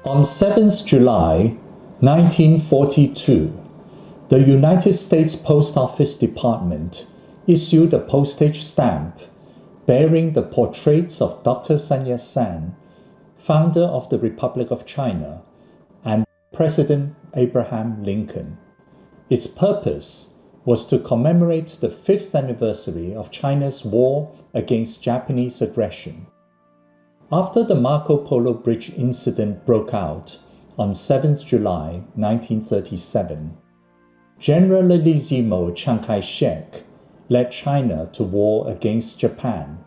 On 7th July 1942, the United States Post Office Department issued a postage stamp bearing the portraits of Dr. Sun Yat-sen, founder of the Republic of China, and President Abraham Lincoln. Its purpose was to commemorate the 5th anniversary of China's war against Japanese aggression. After the Marco Polo Bridge Incident broke out on 7th July 1937, Generalissimo Chiang Kai-shek led China to war against Japan.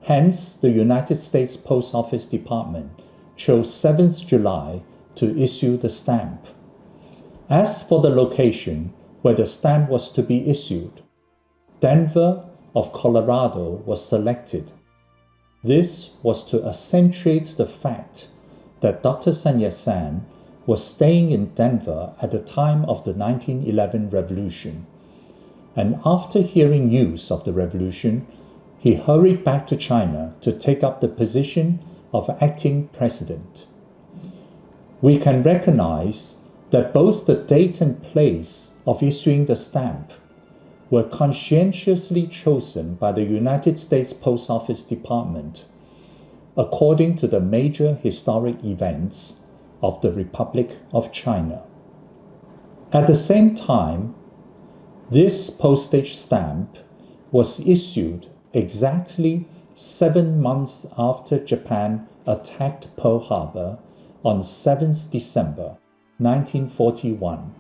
Hence, the United States Post Office Department chose 7th July to issue the stamp. As for the location where the stamp was to be issued, Denver of Colorado was selected. This was to accentuate the fact that Dr. Sun Yat-sen was staying in Denver at the time of the 1911 revolution, and after hearing news of the revolution, he hurried back to China to take up the position of acting president. We can recognize that both the date and place of issuing the stamp were conscientiously chosen by the United States Post Office Department according to the major historic events of the Republic of China. At the same time, this postage stamp was issued exactly 7 months after Japan attacked Pearl Harbor on 7th December 1941.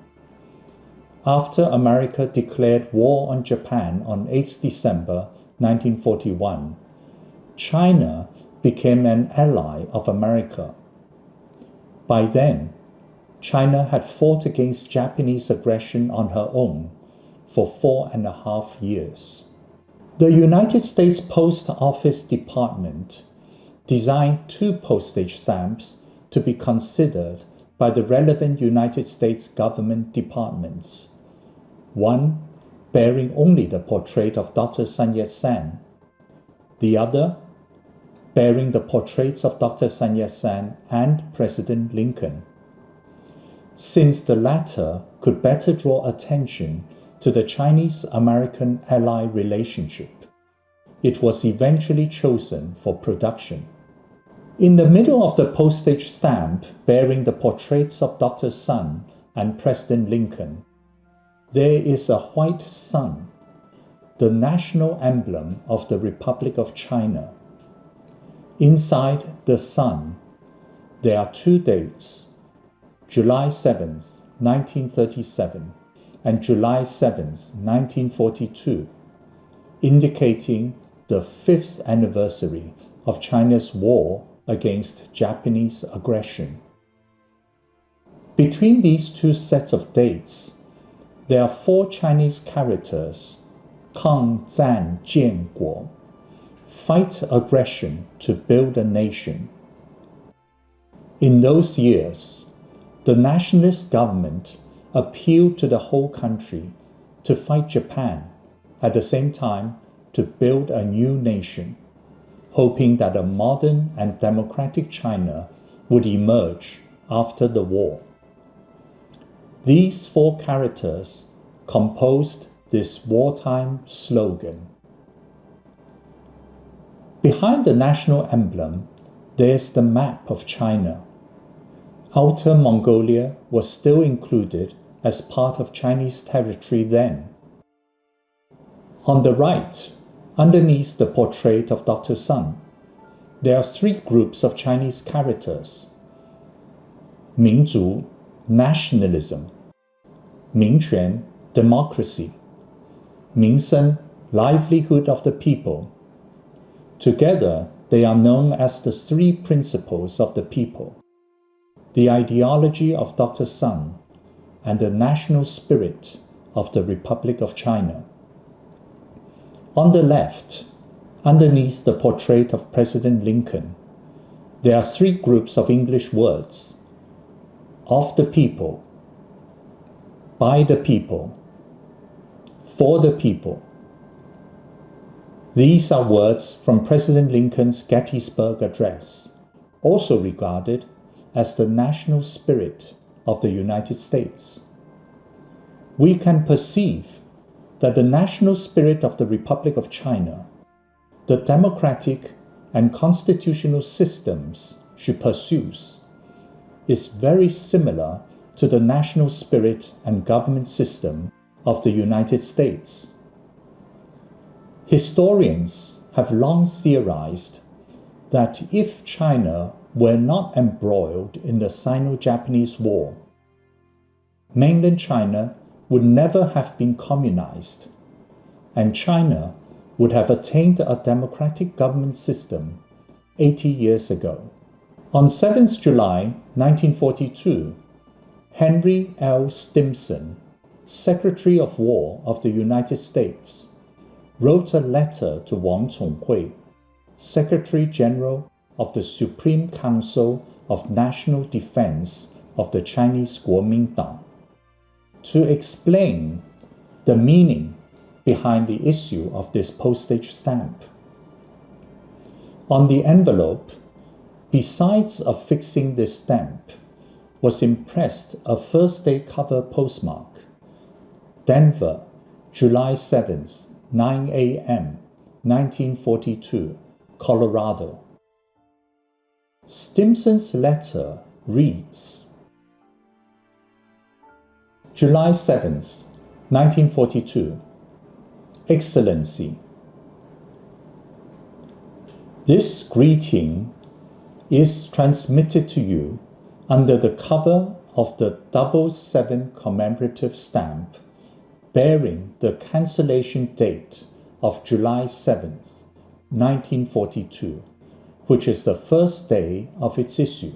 After America declared war on Japan on 8th December 1941, China became an ally of America. By then, China had fought against Japanese aggression on her own for 4.5 years. The United States Post Office Department designed 2 postage stamps to be considered by the relevant United States government departments. One bearing only the portrait of Dr. Sun Yat-sen, the other bearing the portraits of Dr. Sun Yat-sen and President Lincoln. Since the latter could better draw attention to the Chinese-American ally relationship, it was eventually chosen for production. In the middle of the postage stamp bearing the portraits of Dr. Sun and President Lincoln, there is a white sun, the national emblem of the Republic of China. Inside the sun, there are 2 dates, July 7th, 1937 and July 7th, 1942, indicating the 5th anniversary of China's war against Japanese aggression. Between these 2 sets of dates, there are 4 Chinese characters, Kang, Zan, Jian, Guo, fight aggression to build a nation. In those years, the nationalist government appealed to the whole country to fight Japan, at the same time to build a new nation, hoping that a modern and democratic China would emerge after the war. These 4 characters composed this wartime slogan. Behind the national emblem, there's the map of China. Outer Mongolia was still included as part of Chinese territory then. On the right, underneath the portrait of Dr. Sun, there are 3 groups of Chinese characters: 民族, nationalism; 民权, democracy; 民生, livelihood of the people. Together, they are known as the 3 principles of the people, the ideology of Dr. Sun, and the national spirit of the Republic of China. On the left, underneath the portrait of President Lincoln, there are 3 groups of English words: of the people, by the people, for the people. These are words from President Lincoln's Gettysburg Address, also regarded as the national spirit of the United States. We can perceive that the national spirit of the Republic of China, the democratic and constitutional systems she pursues, is very similar to the national spirit and government system of the United States. Historians have long theorized that if China were not embroiled in the Sino-Japanese War, mainland China would never have been communized, and China would have attained a democratic government system 80 years ago. On 7th July 1942, Henry L. Stimson, Secretary of War of the United States, wrote a letter to Wang Chonghui, Secretary General of the Supreme Council of National Defense of the Chinese Kuomintang, to explain the meaning behind the issue of this postage stamp. On the envelope, besides affixing this stamp, was impressed a first-day cover postmark, Denver, July 7th, 9 a.m., 1942, Colorado. Stimson's letter reads, July 7th, 1942. Excellency. This greeting is transmitted to you under the cover of the 7 commemorative stamp bearing the cancellation date of July 7th, 1942, which is the first day of its issue.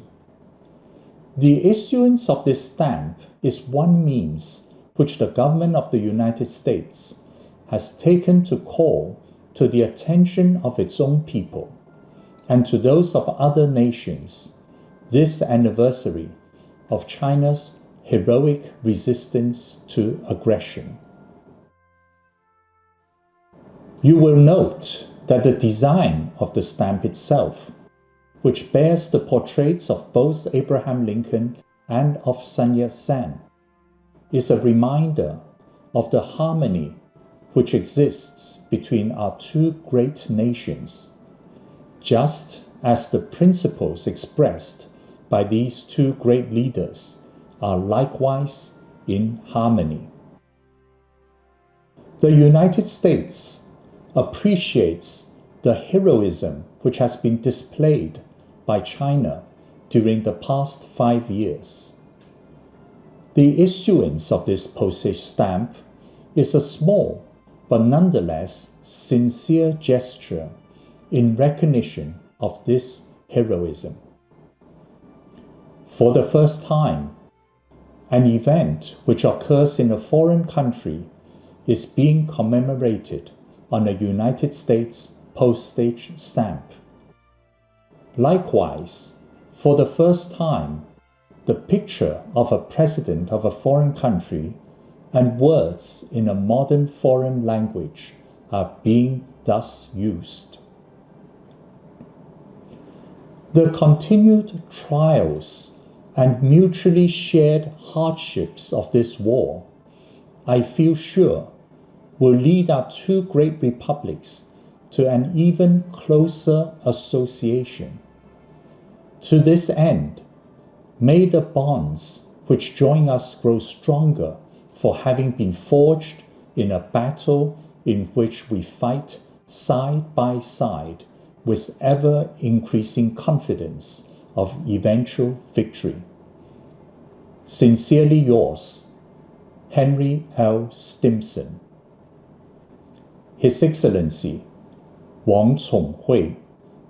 The issuance of this stamp is one means which the government of the United States has taken to call to the attention of its own people and to those of other nations this anniversary of China's heroic resistance to aggression. You will note that the design of the stamp itself, which bears the portraits of both Abraham Lincoln and of Sun Yat-sen, is a reminder of the harmony which exists between our two great nations, just as the principles expressed by these two great leaders are likewise in harmony. The United States appreciates the heroism which has been displayed by China during the past 5 years. The issuance of this postage stamp is a small but nonetheless sincere gesture in recognition of this heroism. For the first time, an event which occurs in a foreign country is being commemorated on a United States postage stamp. Likewise, for the first time, the picture of a president of a foreign country and words in a modern foreign language are being thus used. The continued trials and mutually shared hardships of this war, I feel sure, will lead our two great republics to an even closer association. To this end, may the bonds which join us grow stronger for having been forged in a battle in which we fight side by side with ever-increasing confidence of eventual victory. Sincerely yours, Henry L. Stimson. His Excellency Wang Chonghui,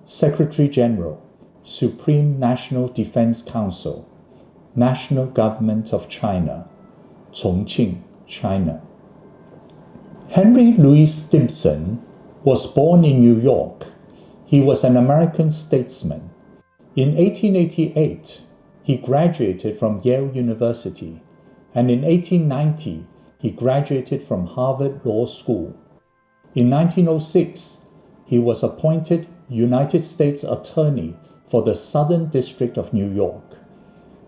Secretary General, Supreme National Defense Council, National Government of China, Chongqing, China. Henry Louis Stimson was born in New York. He was an American statesman. In 1888, he graduated from Yale University, and in 1890, he graduated from Harvard Law School. In 1906, he was appointed United States Attorney for the Southern District of New York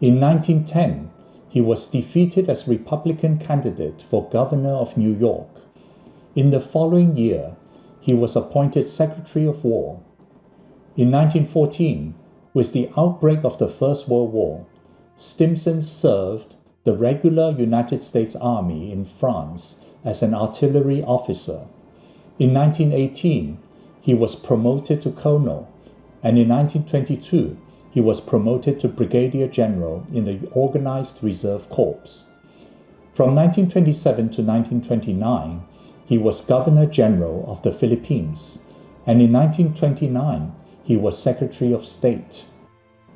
In 1910, he was defeated as Republican candidate for governor of New York. In the following year, he was appointed Secretary of War. In 1914, with the outbreak of the First World War, Stimson served the regular United States Army in France as an artillery officer. In 1918, he was promoted to colonel, and in 1922, he was promoted to brigadier general in the Organized Reserve Corps. From 1927 to 1929, he was Governor General of the Philippines, and in 1929, he was Secretary of State.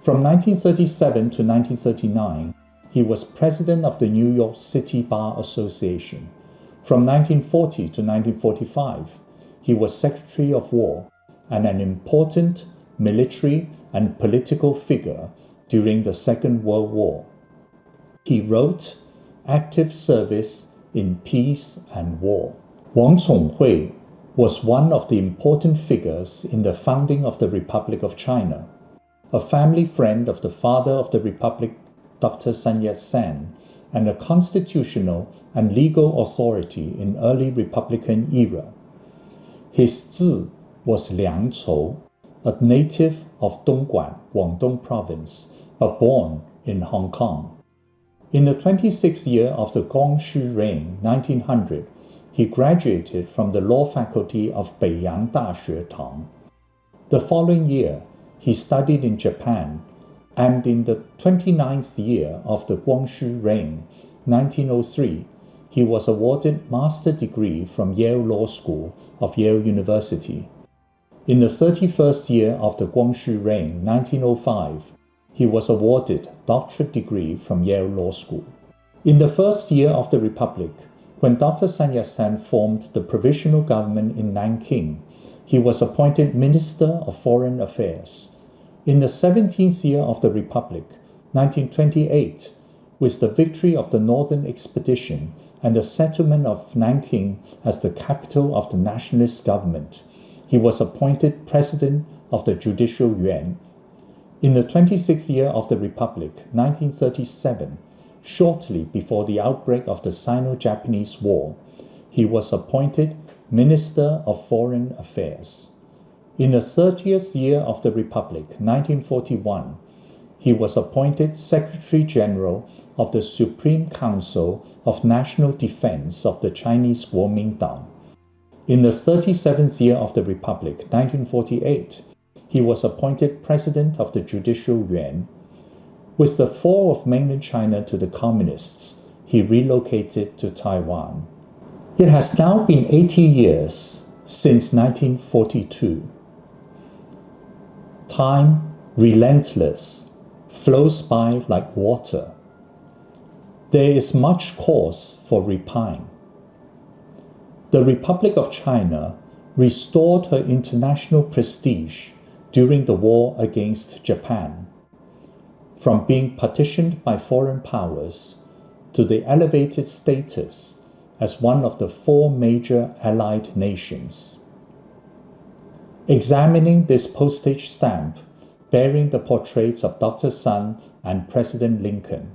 From 1937 to 1939, he was President of the New York City Bar Association. From 1940 to 1945, he was Secretary of War and an important military and political figure during the Second World War. He wrote Active Service in Peace and War. Wang Conghui was one of the important figures in the founding of the Republic of China. A family friend of the father of the Republic, Dr. Sun Yat-sen, and a constitutional and legal authority in early Republican era. His Zi was Liang Chou, a native of Dongguan, Guangdong Province, but born in Hong Kong. In the 26th year of the Gongxu reign, 1900, he graduated from the law faculty of Beiyang Daxue Tang. The following year, he studied in Japan, and in the 29th year of the Guangxu reign, 1903, he was awarded master's degree from Yale Law School of Yale University. In the 31st year of the Guangxu reign, 1905, he was awarded doctorate degree from Yale Law School. In the first year of the Republic, when Dr. Sun Yat-sen formed the provisional government in Nanking, he was appointed Minister of Foreign Affairs. In the 17th year of the Republic, 1928, with the victory of the Northern Expedition and the settlement of Nanking as the capital of the nationalist government, he was appointed President of the Judicial Yuan. In the 26th year of the Republic, 1937, shortly before the outbreak of the Sino-Japanese War, he was appointed Minister of Foreign Affairs. In the 30th year of the Republic, 1941, he was appointed Secretary General of the Supreme Council of National Defense of the Chinese Kuomintang. In the 37th year of the Republic, 1948, he was appointed President of the Judicial Yuan. With the fall of mainland China to the communists, he relocated to Taiwan. It has now been 80 years since 1942. Time, relentless, flows by like water. There is much cause for repine. The Republic of China restored her international prestige during the war against Japan, from being partitioned by foreign powers to the elevated status as one of the 4 major allied nations. Examining this postage stamp bearing the portraits of Dr. Sun and President Lincoln,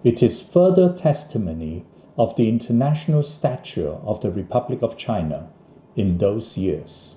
it is further testimony of the international stature of the Republic of China in those years.